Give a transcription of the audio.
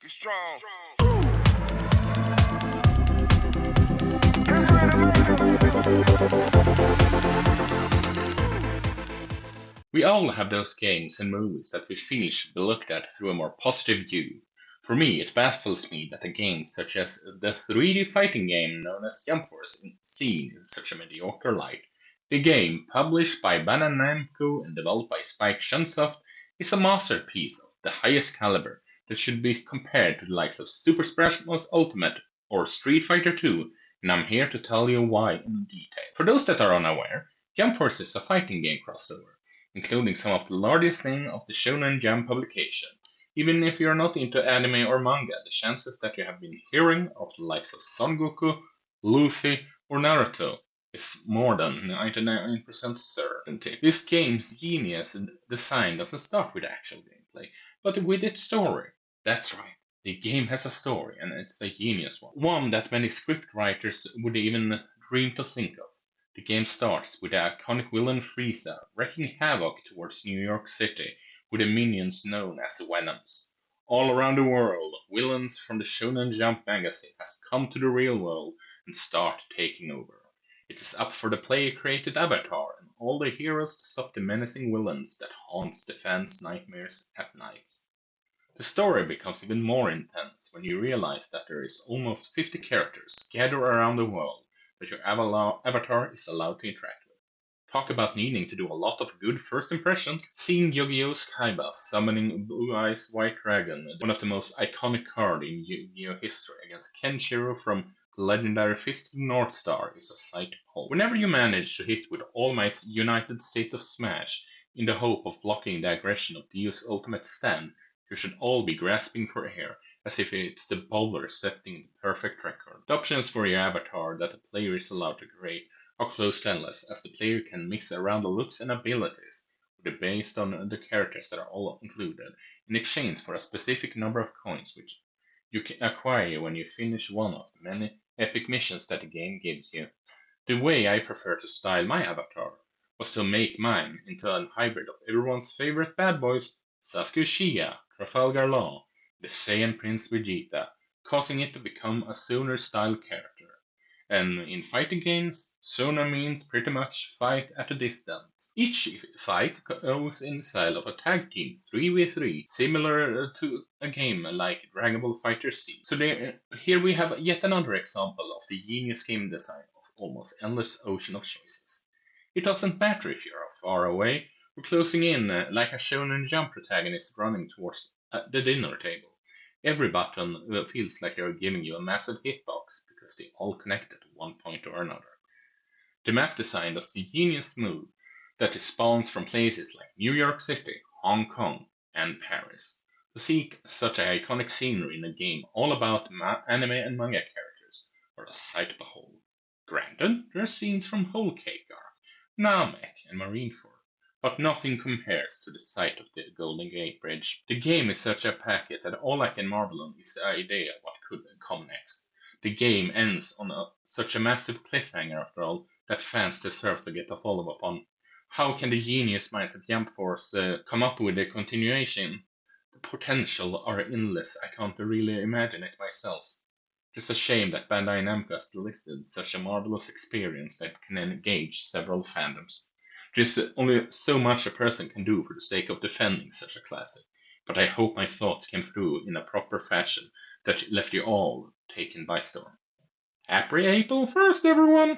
Get strong. We all have those games and movies that we feel should be looked at through a more positive view. For me, it baffles me that a game such as the 3D fighting game known as Jump Force is seen in such a mediocre light. The game, published by Bandai Namco and developed by Spike Chunsoft, is a masterpiece of the highest caliber that should be compared to the likes of Super Smash Bros. Ultimate or Street Fighter 2, and I'm here to tell you why in detail. For those that are unaware, Jump Force is a fighting game crossover, including some of the largest names of the Shonen Jump publication. Even if you're not into anime or manga, the chances that you have been hearing of the likes of Son Goku, Luffy, or Naruto is more than 99% certainty. This game's genius design doesn't start with actual gameplay, but with its story. That's right, the game has a story, and it's a genius one. One that many script writers would even dream to think of. The game starts with the iconic villain Frieza wreaking havoc towards New York City with the minions known as Venoms. All around the world, villains from the Shonen Jump magazine has come to the real world and start taking over. It is up for the player-created avatar and all the heroes to stop the menacing villains that haunts the fans' nightmares at night. The story becomes even more intense when you realize that there is almost 50 characters scattered around the world that your avatar is allowed to interact with. Talk about needing to do a lot of good first impressions. Seeing Yu-Gi-Oh's Kaiba summoning Blue Eyes White Dragon, one of the most iconic cards in Yu-Gi-Oh history, against Kenshiro from the legendary Fist of the North Star is a sight to behold. Whenever you manage to hit with All Might's United State of Smash in the hope of blocking the aggression of Dio's ultimate stand, you should all be grasping for air, as if it's the bowler setting the perfect record. The options for your avatar that the player is allowed to create are close to endless, as the player can mix around the looks and abilities, based on the characters that are all included, in exchange for a specific number of coins, which you can acquire when you finish one of the many epic missions that the game gives you. The way I prefer to style my avatar was to make mine into a hybrid of everyone's favorite bad boys, Sasuke Uchiha, Trafalgar Law, the Saiyan Prince Vegeta, causing it to become a Sooner-style character. And in fighting games, Sooner means pretty much fight at a distance. Each fight goes in the style of a tag team 3v3, similar to a game like Dragon Ball FighterZ. So here we have yet another example of the genius game design of almost endless ocean of choices. It doesn't matter if you're far away or closing in like a Shonen Jump protagonist running towards the dinner table. Every button feels like they're giving you a massive hitbox because they all connect at one point or another. The map design does the genius move that spawns from places like New York City, Hong Kong, and Paris. To see such an iconic scenery in a game all about anime and manga characters are a sight to behold. Granted, there are scenes from Whole Cake Arc, Namek, and Marineford, but nothing compares to the sight of the Golden Gate Bridge. The game is such a packet that all I can marvel on is the idea of what could come next. The game ends on such a massive cliffhanger after all that fans deserve to get a follow-up on. How can the genius minds at Jump Force come up with a continuation? The potential are endless. I can't really imagine it myself. Just a shame that Bandai Namco has listed such a marvelous experience that can engage several fandoms. There's only so much a person can do for the sake of defending such a classic, but I hope my thoughts came through in a proper fashion that left you all taken by storm. Happy April 1st, everyone!